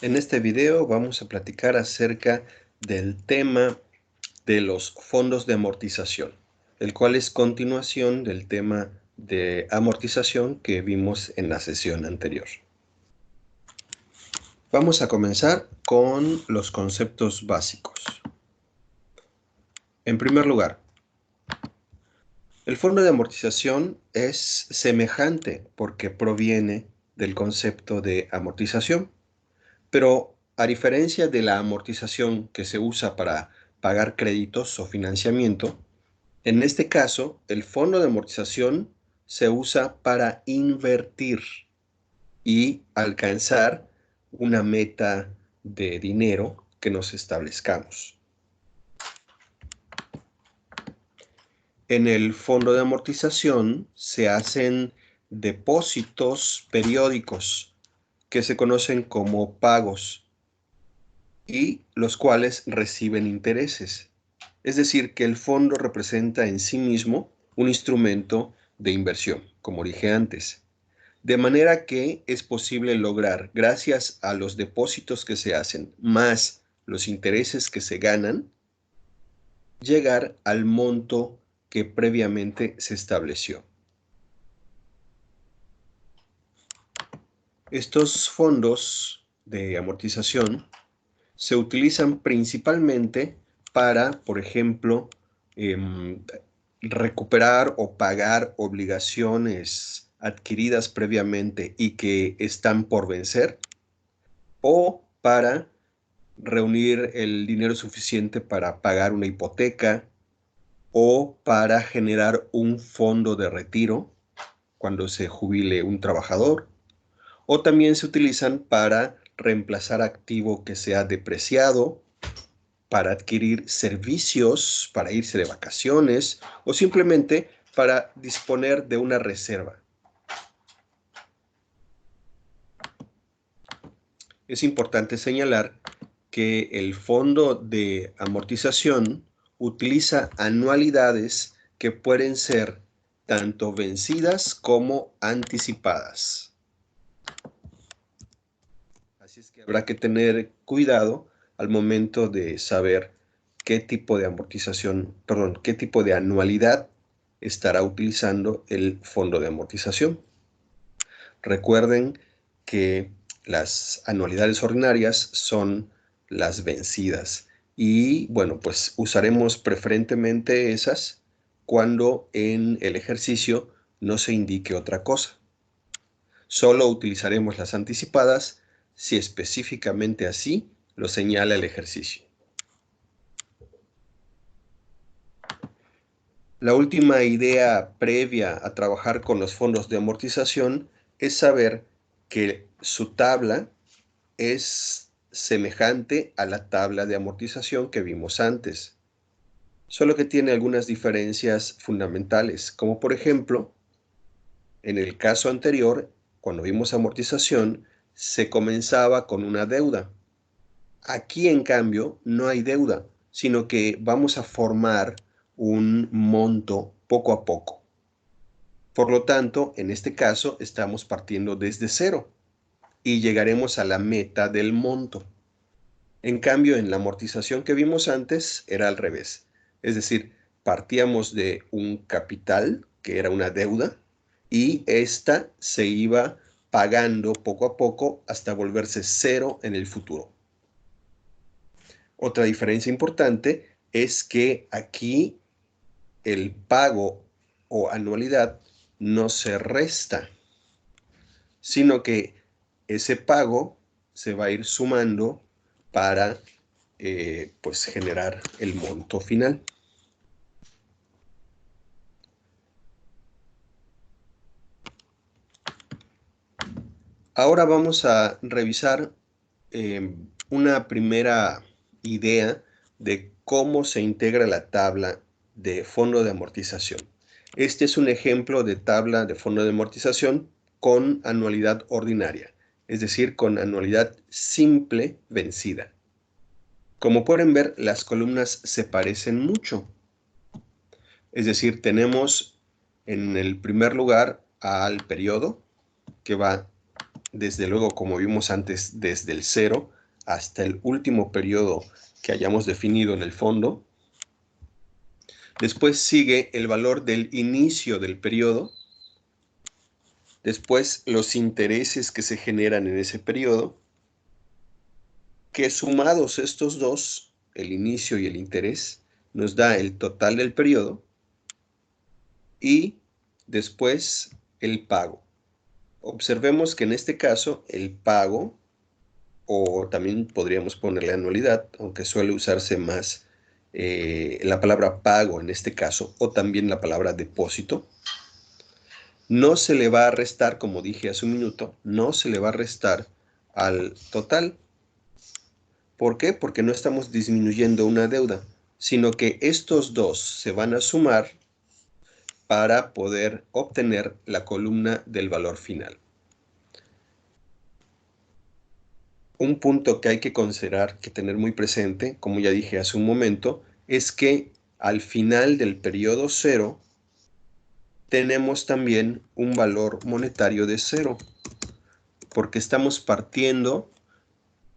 En este video vamos a platicar acerca del tema de los fondos de amortización, el cual es continuación del tema de amortización que vimos en la sesión anterior. Vamos a comenzar con los conceptos básicos. En primer lugar, el fondo de amortización es semejante porque proviene del concepto de amortización. Pero a diferencia de la amortización que se usa para pagar créditos o financiamiento, en este caso el fondo de amortización se usa para invertir y alcanzar una meta de dinero que nos establezcamos. En el fondo de amortización se hacen depósitos periódicos que se conocen como pagos y los cuales reciben intereses. Es decir, que el fondo representa en sí mismo un instrumento de inversión, como dije antes. De manera que es posible lograr, gracias a los depósitos que se hacen, más los intereses que se ganan, llegar al monto que previamente se estableció. Estos fondos de amortización se utilizan principalmente para, por ejemplo, recuperar o pagar obligaciones adquiridas previamente y que están por vencer, o para reunir el dinero suficiente para pagar una hipoteca, o para generar un fondo de retiro cuando se jubile un trabajador, o también se utilizan para reemplazar activo que sea depreciado, para adquirir servicios, para irse de vacaciones o simplemente para disponer de una reserva. Es importante señalar que el fondo de amortización utiliza anualidades que pueden ser tanto vencidas como anticipadas. Así es que habrá que tener cuidado al momento de saber qué tipo de qué tipo de anualidad estará utilizando el fondo de amortización. Recuerden que las anualidades ordinarias son las vencidas y bueno, pues usaremos preferentemente esas cuando en el ejercicio no se indique otra cosa. Solo utilizaremos las anticipadas si específicamente así lo señala el ejercicio. La última idea previa a trabajar con los fondos de amortización es saber que su tabla es semejante a la tabla de amortización que vimos antes, solo que tiene algunas diferencias fundamentales, como por ejemplo, en el caso anterior, cuando vimos amortización, se comenzaba con una deuda. Aquí, en cambio, no hay deuda, sino que vamos a formar un monto poco a poco. Por lo tanto, en este caso, estamos partiendo desde cero y llegaremos a la meta del monto. En cambio, en la amortización que vimos antes, era al revés. Es decir, partíamos de un capital, que era una deuda, y esta se iba pagando poco a poco hasta volverse cero en el futuro. Otra diferencia importante es que aquí el pago o anualidad no se resta, sino que ese pago se va a ir sumando para pues generar el monto final. Ahora vamos a revisar una primera idea de cómo se integra la tabla de fondo de amortización. Este es un ejemplo de tabla de fondo de amortización con anualidad ordinaria, es decir, con anualidad simple vencida. Como pueden ver, las columnas se parecen mucho. Es decir, tenemos en el primer lugar al periodo, que va desde luego, como vimos antes, desde el 0 hasta el último periodo que hayamos definido en el fondo. Después sigue el valor del inicio del periodo. Después los intereses que se generan en ese periodo, que sumados estos dos, el inicio y el interés, nos da el total del periodo. Y después el pago. Observemos que en este caso el pago, o también podríamos ponerle anualidad, aunque suele usarse más la palabra pago en este caso, o también la palabra depósito, no se le va a restar, como dije hace un minuto, no se le va a restar al total. ¿Por qué? Porque no estamos disminuyendo una deuda, sino que estos dos se van a sumar para poder obtener la columna del valor final. Un punto que hay que considerar, que tener muy presente, como ya dije hace un momento, es que al final del periodo cero tenemos también un valor monetario de cero, porque estamos partiendo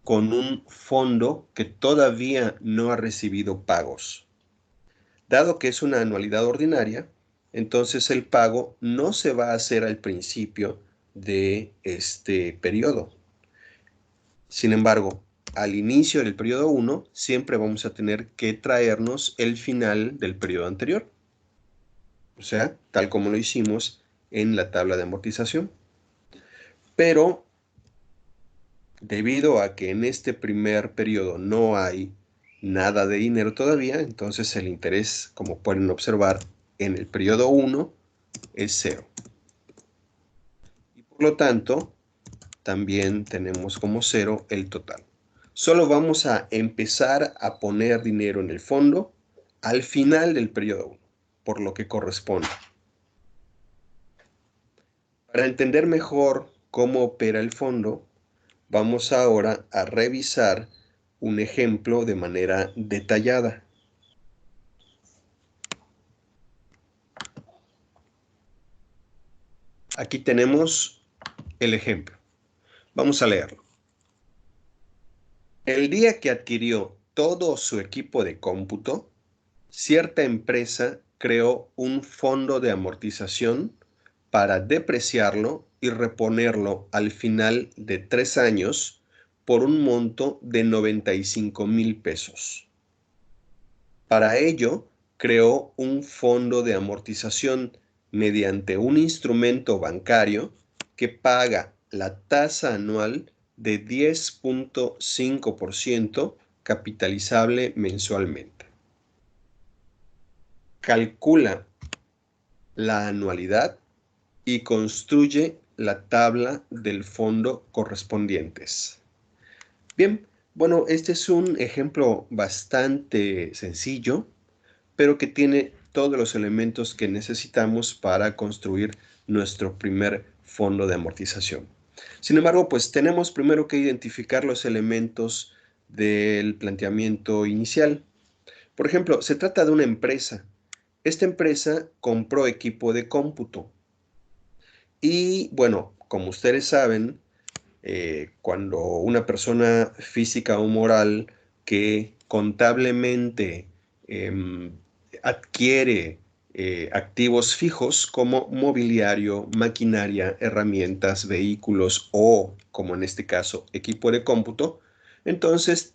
con un fondo que todavía no ha recibido pagos. Dado que es una anualidad ordinaria, entonces el pago no se va a hacer al principio de este periodo. Sin embargo, al inicio del periodo 1, siempre vamos a tener que traernos el final del periodo anterior. O sea, tal como lo hicimos en la tabla de amortización. Pero, debido a que en este primer periodo no hay nada de dinero todavía, entonces el interés, como pueden observar, en el periodo 1 es 0. Y por lo tanto, también tenemos como 0 el total. Solo vamos a empezar a poner dinero en el fondo al final del periodo 1, por lo que corresponde. Para entender mejor cómo opera el fondo, vamos ahora a revisar un ejemplo de manera detallada. Aquí tenemos el ejemplo. Vamos a leerlo. El día que adquirió todo su equipo de cómputo, cierta empresa creó un fondo de amortización para depreciarlo y reponerlo al final de 3 años por un monto de 95,000 pesos. Para ello, creó un fondo de amortización mediante un instrumento bancario que paga la tasa anual de 10.5% capitalizable mensualmente. Calcula la anualidad y construye la tabla del fondo correspondientes. Bien, bueno, este es un ejemplo bastante sencillo, pero que tiene todos los elementos que necesitamos para construir nuestro primer fondo de amortización. Sin embargo, pues tenemos primero que identificar los elementos del planteamiento inicial. Por ejemplo, se trata de una empresa. Esta empresa compró equipo de cómputo. Y bueno, como ustedes saben, cuando una persona física o moral que contablemente em, adquiere activos fijos como mobiliario, maquinaria, herramientas, vehículos o, como en este caso, equipo de cómputo, entonces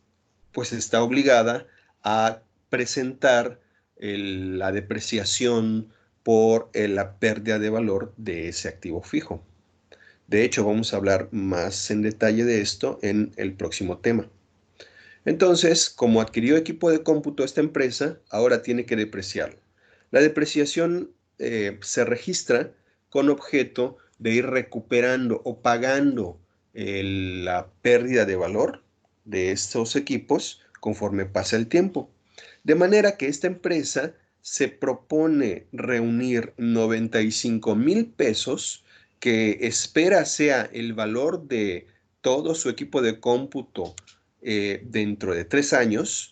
pues está obligada a presentar la depreciación por la pérdida de valor de ese activo fijo. De hecho, vamos a hablar más en detalle de esto en el próximo tema. Entonces, como adquirió equipo de cómputo esta empresa, ahora tiene que depreciarlo. La depreciación se registra con objeto de ir recuperando o pagando la pérdida de valor de estos equipos conforme pasa el tiempo. De manera que esta empresa se propone reunir 95,000 pesos que espera sea el valor de todo su equipo de cómputo dentro de 3 años,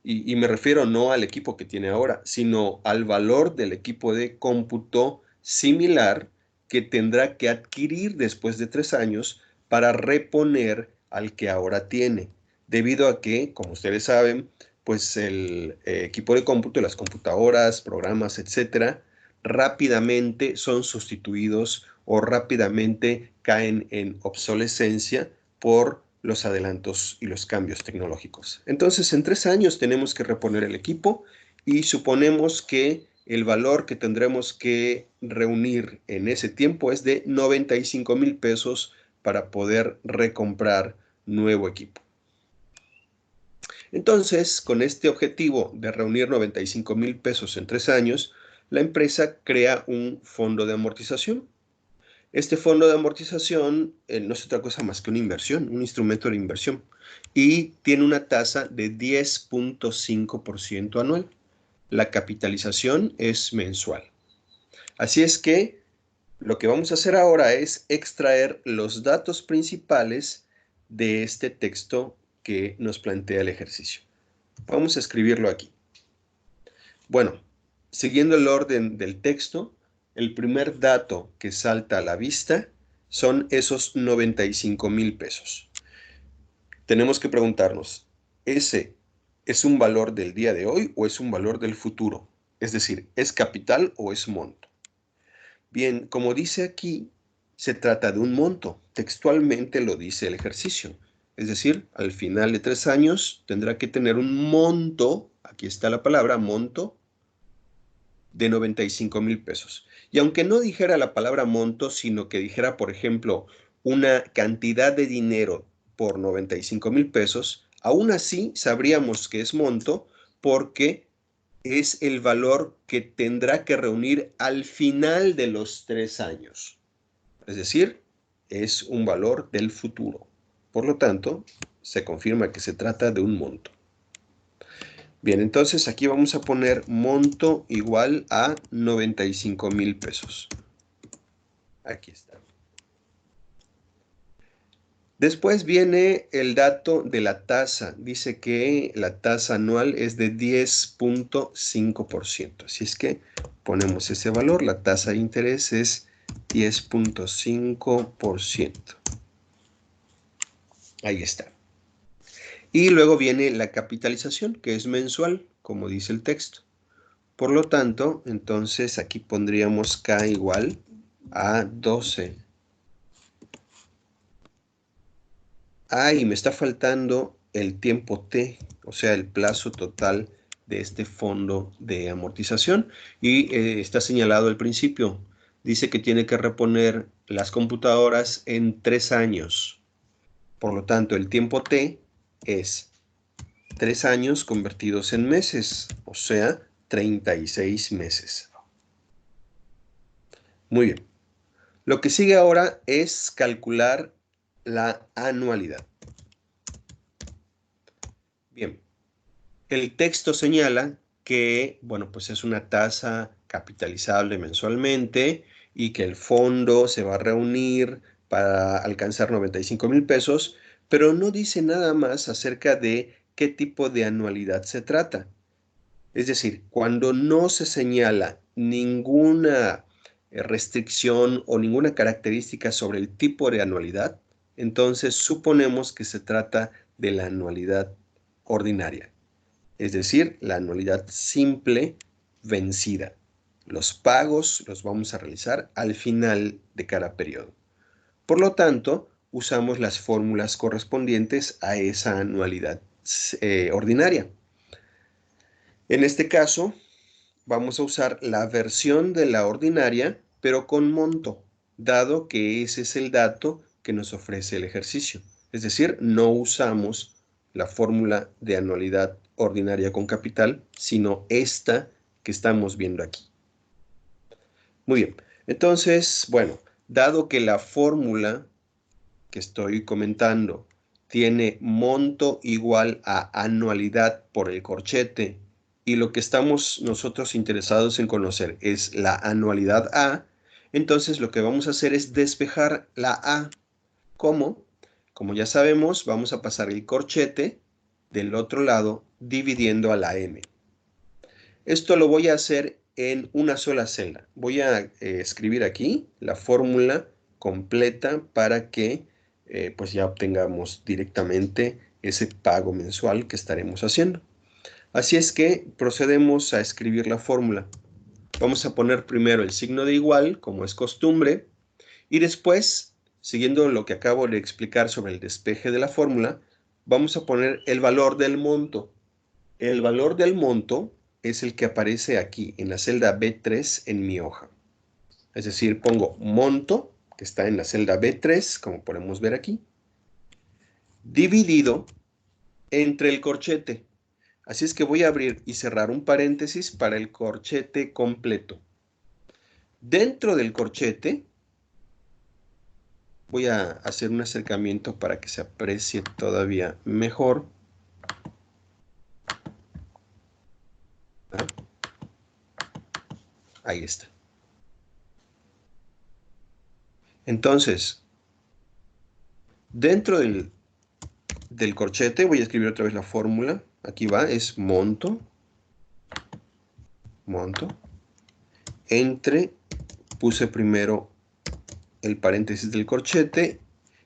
y me refiero no al equipo que tiene ahora, sino al valor del equipo de cómputo similar que tendrá que adquirir después de 3 años para reponer al que ahora tiene. debido a que, como ustedes saben, pues el equipo de cómputo, las computadoras, programas, etcétera, rápidamente son sustituidos o rápidamente caen en obsolescencia por los adelantos y los cambios tecnológicos. Entonces, en 3 años tenemos que reponer el equipo y suponemos que el valor que tendremos que reunir en ese tiempo es de 95,000 pesos para poder recomprar nuevo equipo. Entonces, con este objetivo de reunir 95,000 pesos en 3 años, la empresa crea un fondo de amortización. Este fondo de amortización no es otra cosa más que una inversión, un instrumento de inversión, y tiene una tasa de 10.5% anual. La capitalización es mensual. Así es que lo que vamos a hacer ahora es extraer los datos principales de este texto que nos plantea el ejercicio. Vamos a escribirlo aquí. Bueno, siguiendo el orden del texto, el primer dato que salta a la vista son esos 95,000 pesos. Tenemos que preguntarnos, ¿ese es un valor del día de hoy o es un valor del futuro? Es decir, ¿es capital o es monto? Bien, como dice aquí, se trata de un monto. Textualmente lo dice el ejercicio. Es decir, al final de 3 años tendrá que tener un monto, aquí está la palabra monto, de 95,000 pesos. Y aunque no dijera la palabra monto, sino que dijera, por ejemplo, una cantidad de dinero por 95,000 pesos, aún así sabríamos que es monto porque es el valor que tendrá que reunir al final de los 3 años. Es decir, es un valor del futuro. Por lo tanto, se confirma que se trata de un monto. Bien, entonces aquí vamos a poner monto igual a 95,000 pesos. Aquí está. Después viene el dato de la tasa. Dice que la tasa anual es de 10.5%. Así es que ponemos ese valor. La tasa de interés es 10.5%. Ahí está. Y luego viene la capitalización, que es mensual, como dice el texto. Por lo tanto, entonces aquí pondríamos K igual a 12. Y me está faltando el tiempo T, o sea, el plazo total de este fondo de amortización. Y está señalado al principio. Dice que tiene que reponer las computadoras en 3 años. Por lo tanto, el tiempo T es 3 años convertidos en meses, o sea, 36 meses. Muy bien. Lo que sigue ahora es calcular la anualidad. Bien, el texto señala que, bueno, pues es una tasa capitalizable mensualmente y que el fondo se va a reunir para alcanzar 95,000 pesos, pero no dice nada más acerca de qué tipo de anualidad se trata. Es decir, cuando no se señala ninguna restricción o ninguna característica sobre el tipo de anualidad, entonces suponemos que se trata de la anualidad ordinaria, es decir, la anualidad simple vencida. Los pagos los vamos a realizar al final de cada periodo. Por lo tanto, usamos las fórmulas correspondientes a esa anualidad ordinaria. En este caso, vamos a usar la versión de la ordinaria, pero con monto, dado que ese es el dato que nos ofrece el ejercicio. Es decir, no usamos la fórmula de anualidad ordinaria con capital, sino esta que estamos viendo aquí. Muy bien, entonces, bueno, dado que la fórmula que estoy comentando tiene monto igual a anualidad por el corchete y lo que estamos nosotros interesados en conocer es la anualidad A, entonces lo que vamos a hacer es despejar la A. ¿Cómo? Como ya sabemos, vamos a pasar el corchete del otro lado dividiendo a la M. Esto lo voy a hacer en una sola celda. Voy a escribir aquí la fórmula completa para que pues ya obtengamos directamente ese pago mensual que estaremos haciendo. Así es que procedemos a escribir la fórmula. Vamos a poner primero el signo de igual, como es costumbre, y después, siguiendo lo que acabo de explicar sobre el despeje de la fórmula, vamos a poner el valor del monto. El valor del monto es el que aparece aquí en la celda B3 en mi hoja. Es decir, pongo monto, que está en la celda B3, como podemos ver aquí, dividido entre el corchete. Así es que voy a abrir y cerrar un paréntesis para el corchete completo. Dentro del corchete, voy a hacer un acercamiento para que se aprecie todavía mejor. Ahí está. Entonces, dentro del corchete voy a escribir otra vez la fórmula. Aquí va, es monto, entre, puse primero el paréntesis del corchete,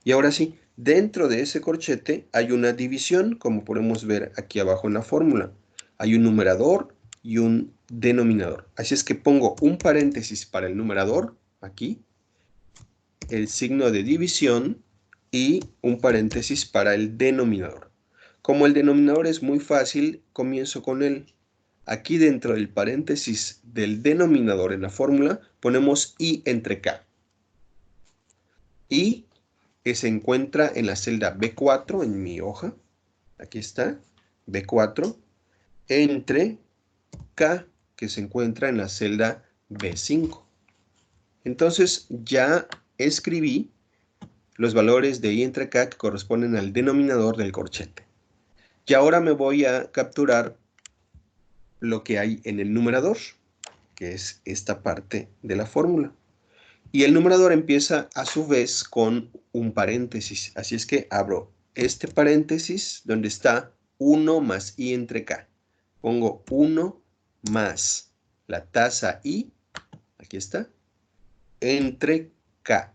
y ahora sí, dentro de ese corchete hay una división, como podemos ver aquí abajo en la fórmula. Hay un numerador y un denominador. Así es que pongo un paréntesis para el numerador, aquí, el signo de división y un paréntesis para el denominador. Como el denominador es muy fácil, comienzo con él. Aquí dentro del paréntesis del denominador en la fórmula ponemos I entre K. I que se encuentra en la celda B4 en mi hoja. Aquí está, B4, entre K, que se encuentra en la celda B5. Entonces ya escribí los valores de I entre K que corresponden al denominador del corchete. Y ahora me voy a capturar lo que hay en el numerador, que es esta parte de la fórmula. Y el numerador empieza a su vez con un paréntesis. Así es que abro este paréntesis donde está 1 más I entre K. Pongo 1 más la tasa I, aquí está, entre K.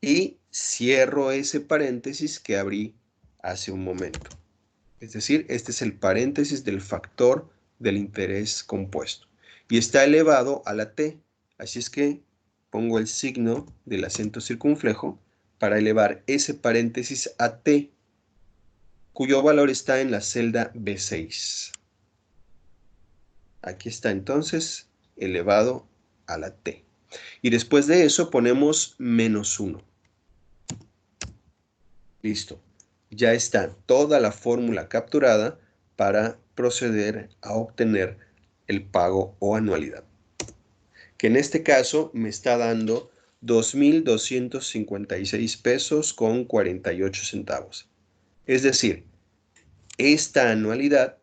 Y cierro ese paréntesis que abrí hace un momento. Es decir, este es el paréntesis del factor del interés compuesto. Y está elevado a la t. Así es que pongo el signo del acento circunflejo para elevar ese paréntesis a t, cuyo valor está en la celda B6. Aquí está entonces elevado a la t. Y después de eso ponemos menos 1. Listo. Ya está toda la fórmula capturada para proceder a obtener el pago o anualidad, que en este caso me está dando 2,256 pesos con 48 centavos. Es decir, esta anualidad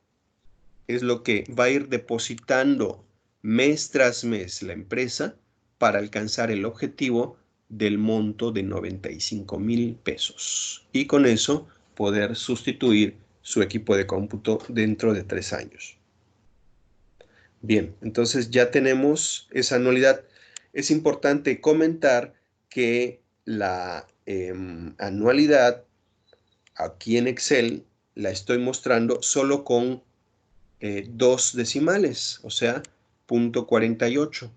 es lo que va a ir depositando mes tras mes la empresa para alcanzar el objetivo del monto de 95,000 pesos. Y con eso poder sustituir su equipo de cómputo dentro de 3 años. Bien, entonces ya tenemos esa anualidad. Es importante comentar que la anualidad aquí en Excel la estoy mostrando solo con 2 decimales, o sea, 0.48.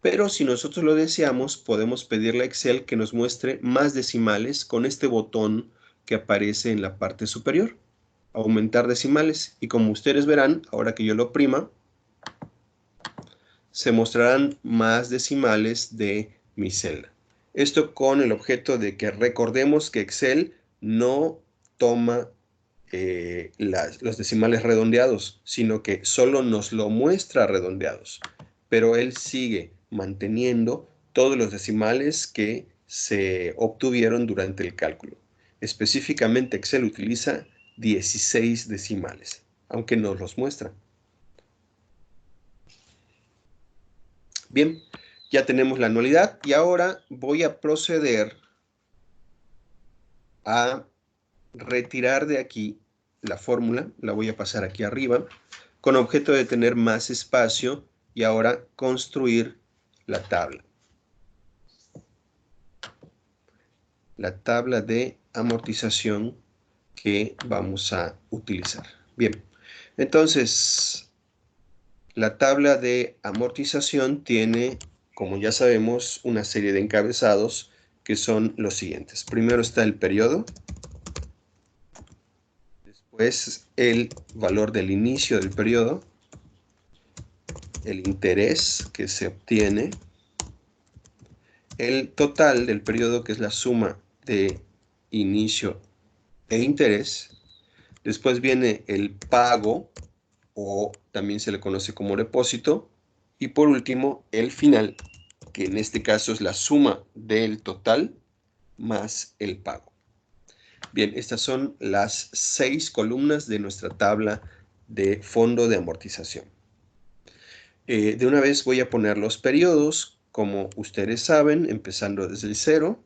Pero si nosotros lo deseamos, podemos pedirle a Excel que nos muestre más decimales con este botón que aparece en la parte superior. Aumentar decimales. Y como ustedes verán, ahora que yo lo oprima, se mostrarán más decimales de mi celda. Esto con el objeto de que recordemos que Excel no toma los decimales redondeados, sino que solo nos lo muestra redondeados. Pero él sigue manteniendo todos los decimales que se obtuvieron durante el cálculo. Específicamente Excel utiliza 16 decimales, aunque nos los muestra. Bien, ya tenemos la anualidad y ahora voy a proceder a retirar de aquí la fórmula, la voy a pasar aquí arriba, con objeto de tener más espacio y ahora construir la tabla. la tabla de amortización que vamos a utilizar. Bien, entonces la tabla de amortización tiene, como ya sabemos, una serie de encabezados que son los siguientes. Primero está el periodo, después el valor del inicio del periodo, el interés que se obtiene, el total del periodo, que es la suma de inicio e interés. Después viene el pago, o también se le conoce como depósito. Y por último, el final, que en este caso es la suma del total más el pago. Bien, estas son las 6 columnas de nuestra tabla de fondo de amortización. De una vez voy a poner los periodos, como ustedes saben, empezando desde el 0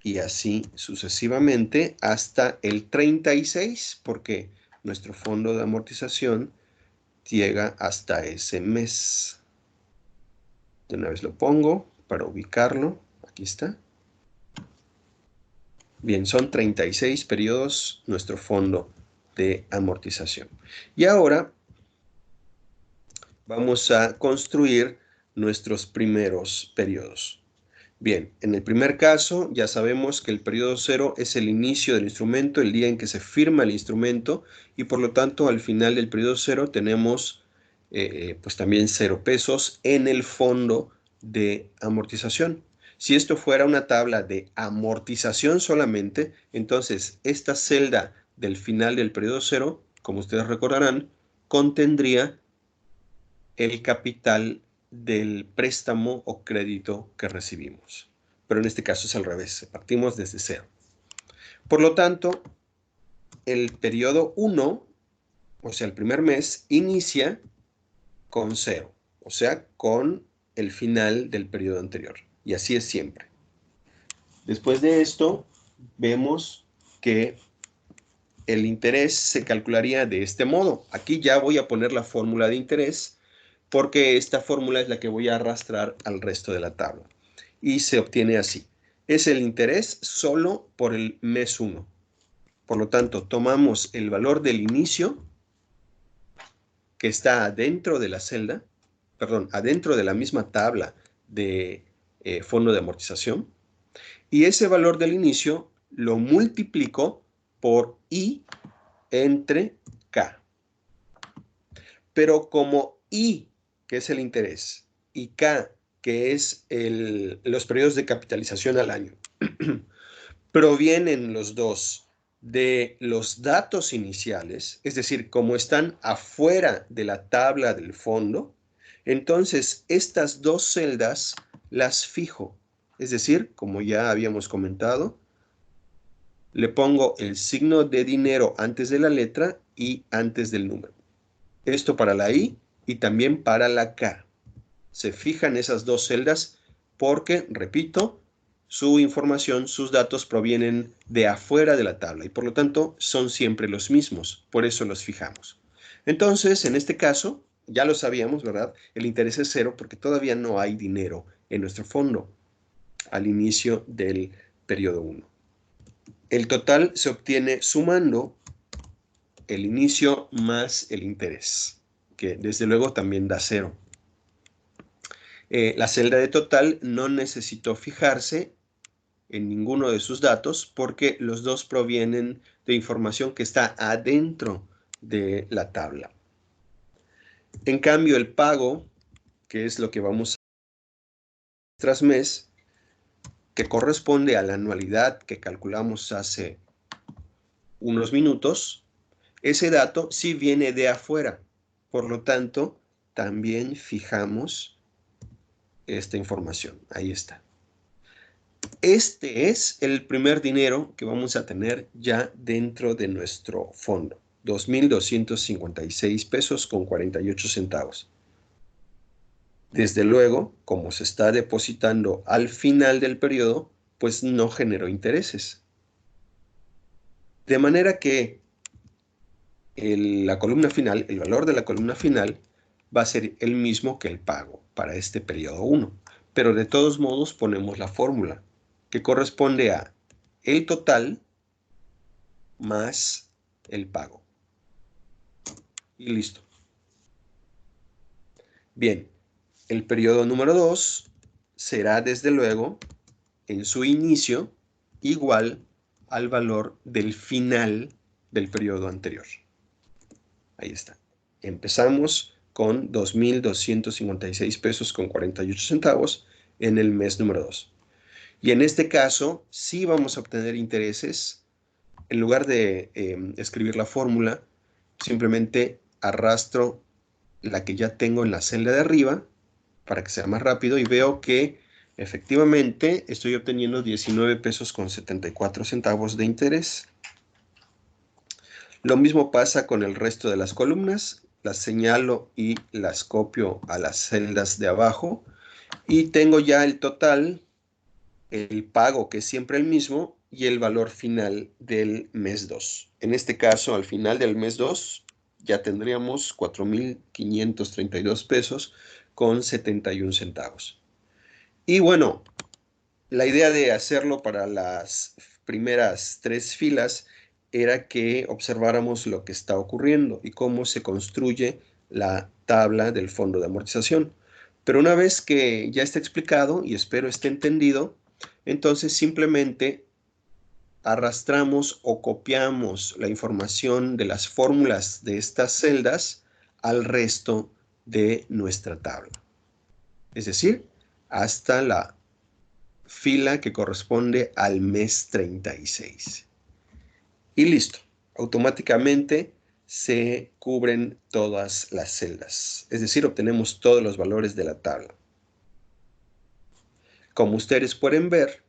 y así sucesivamente hasta el 36, porque nuestro fondo de amortización llega hasta ese mes. De una vez lo pongo para ubicarlo. Aquí está. Bien, son 36 periodos nuestro fondo de amortización. Y ahora vamos a construir nuestros primeros periodos. Bien, en el primer caso ya sabemos que el periodo 0 es el inicio del instrumento, el día en que se firma el instrumento, y por lo tanto al final del periodo 0 tenemos pues también 0 pesos en el fondo de amortización. Si esto fuera una tabla de amortización solamente, entonces esta celda del final del periodo 0, como ustedes recordarán, contendría el capital del préstamo o crédito que recibimos. Pero en este caso es al revés, partimos desde 0. Por lo tanto, el periodo 1, o sea, el primer mes, inicia con 0, o sea, con el final del periodo anterior. Y así es siempre. Después de esto, vemos que el interés se calcularía de este modo. Aquí ya voy a poner la fórmula de interés, porque esta fórmula es la que voy a arrastrar al resto de la tabla. Y se obtiene así. Es el interés solo por el mes 1. Por lo tanto, tomamos el valor del inicio, que está adentro de la celda, perdón, adentro de la misma tabla de fondo de amortización, y ese valor del inicio lo multiplico por I entre K. Pero como I, que es el interés, y K, que es los periodos de capitalización al año, provienen los dos de los datos iniciales, es decir, como están afuera de la tabla del fondo, entonces estas dos celdas las fijo. Es decir, como ya habíamos comentado, le pongo el signo de dinero antes de la letra y antes del número. Esto para la I y también para la K. Se fijan esas dos celdas porque, repito, su información, sus datos provienen de afuera de la tabla y por lo tanto son siempre los mismos. Por eso los fijamos. Entonces, en este caso, ya lo sabíamos, ¿verdad? El interés es 0 porque todavía no hay dinero en nuestro fondo al inicio del periodo 1. El total se obtiene sumando el inicio más el interés, que desde luego también da 0. La celda de total no necesitó fijarse en ninguno de sus datos porque los dos provienen de información que está adentro de la tabla. En cambio, el pago, que es lo que vamos a hacer tras mes, que corresponde a la anualidad que calculamos hace unos minutos, ese dato sí viene de afuera. Por lo tanto, también fijamos esta información. Ahí está. Este es el primer dinero que vamos a tener ya dentro de nuestro fondo. 2,256 pesos con 48 centavos. Desde luego, como se está depositando al final del periodo, pues no generó intereses. De manera que la columna final, el valor de la columna final, va a ser el mismo que el pago para este periodo 1. Pero de todos modos ponemos la fórmula. que corresponde a el total más el pago. Y listo. Bien, el periodo número 2 será desde luego en su inicio igual al valor del final del periodo anterior. Ahí está. Empezamos con 2,256 pesos con 48 centavos en el mes número 2. Y en este caso sí vamos a obtener intereses. En lugar de escribir la fórmula, simplemente arrastro la que ya tengo en la celda de arriba para que sea más rápido y veo que efectivamente estoy obteniendo 19 pesos con 74 centavos de interés. Lo mismo pasa con el resto de las columnas. Las señalo y las copio a las celdas de abajo y tengo ya el total, el pago que es siempre el mismo y el valor final del mes 2. En este caso, al final del mes 2 ya tendríamos 4,532 pesos con 71 centavos. Y bueno, la idea de hacerlo para las primeras 3 filas era que observáramos lo que está ocurriendo y cómo se construye la tabla del fondo de amortización. Pero una vez que ya está explicado, y espero esté entendido, entonces simplemente arrastramos o copiamos la información de las fórmulas de estas celdas al resto de nuestra tabla. Es decir, hasta la fila que corresponde al mes 36. Y listo, automáticamente se cubren todas las celdas, es decir, obtenemos todos los valores de la tabla. Como ustedes pueden ver,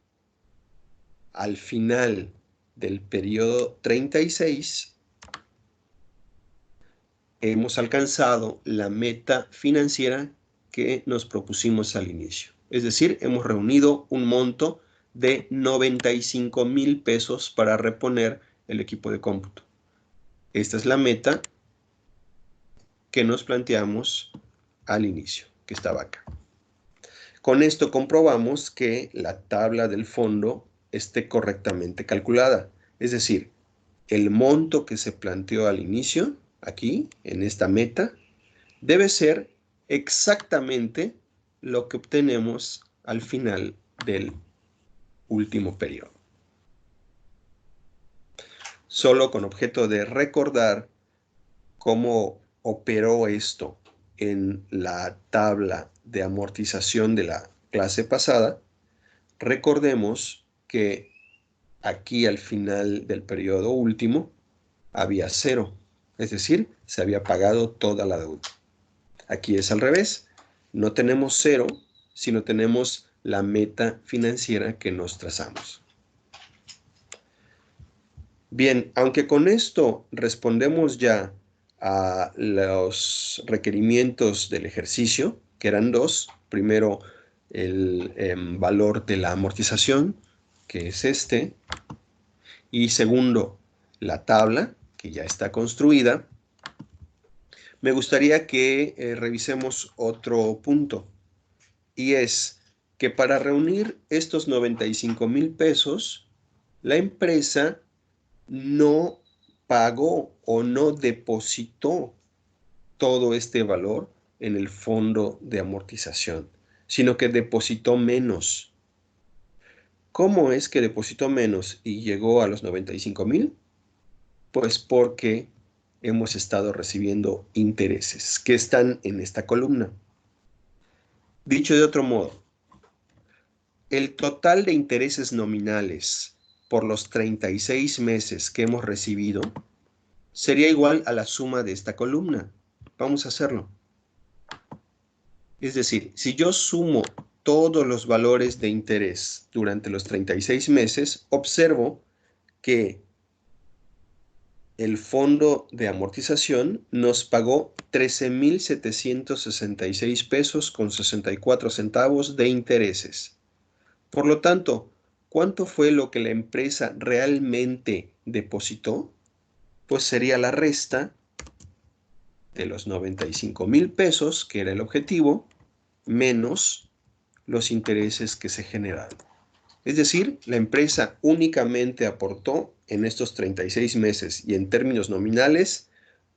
al final del periodo 36, hemos alcanzado la meta financiera que nos propusimos al inicio. Es decir, hemos reunido un monto de 95,000 pesos para reponer el equipo de cómputo. Esta es la meta que nos planteamos al inicio, que estaba acá. Con esto comprobamos que la tabla del fondo esté correctamente calculada. Es decir, el monto que se planteó al inicio, aquí, en esta meta, debe ser exactamente lo que obtenemos al final del último periodo. Solo con objeto de recordar cómo operó esto en la tabla de amortización de la clase pasada, recordemos que aquí al final del periodo último había 0, es decir, se había pagado toda la deuda. Aquí es al revés, no tenemos 0, sino tenemos la meta financiera que nos trazamos. Bien, aunque con esto respondemos ya a los requerimientos del ejercicio, que eran 2. Primero, el valor de la amortización, que es este. Y segundo, la tabla, que ya está construida. Me gustaría que revisemos otro punto. Y es que para reunir estos 95,000 pesos, la empresa no pagó o no depositó todo este valor en el fondo de amortización, sino que depositó menos. ¿Cómo es que depositó menos y llegó a los 95,000? Pues porque hemos estado recibiendo intereses que están en esta columna. Dicho de otro modo, el total de intereses nominales por los 36 meses que hemos recibido sería igual a la suma de esta columna. Vamos a hacerlo. Es decir, si yo sumo todos los valores de interés durante los 36 meses, observo que el fondo de amortización nos pagó 13,766 pesos con 64 centavos de intereses. Por lo tanto, ¿cuánto fue lo que la empresa realmente depositó? Pues sería la resta de los 95,000 pesos, que era el objetivo, menos los intereses que se generaron. Es decir, la empresa únicamente aportó en estos 36 meses y en términos nominales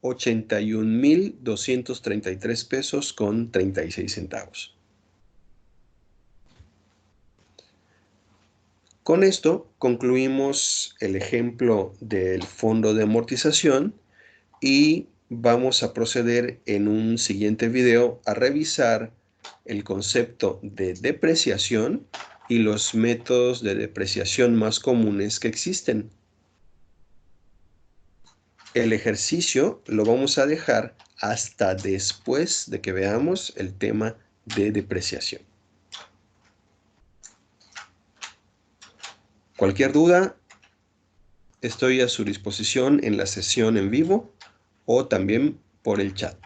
81,233 pesos con 36 centavos. Con esto concluimos el ejemplo del fondo de amortización y vamos a proceder en un siguiente video a revisar el concepto de depreciación y los métodos de depreciación más comunes que existen. El ejercicio lo vamos a dejar hasta después de que veamos el tema de depreciación. Cualquier duda, estoy a su disposición en la sesión en vivo o también por el chat.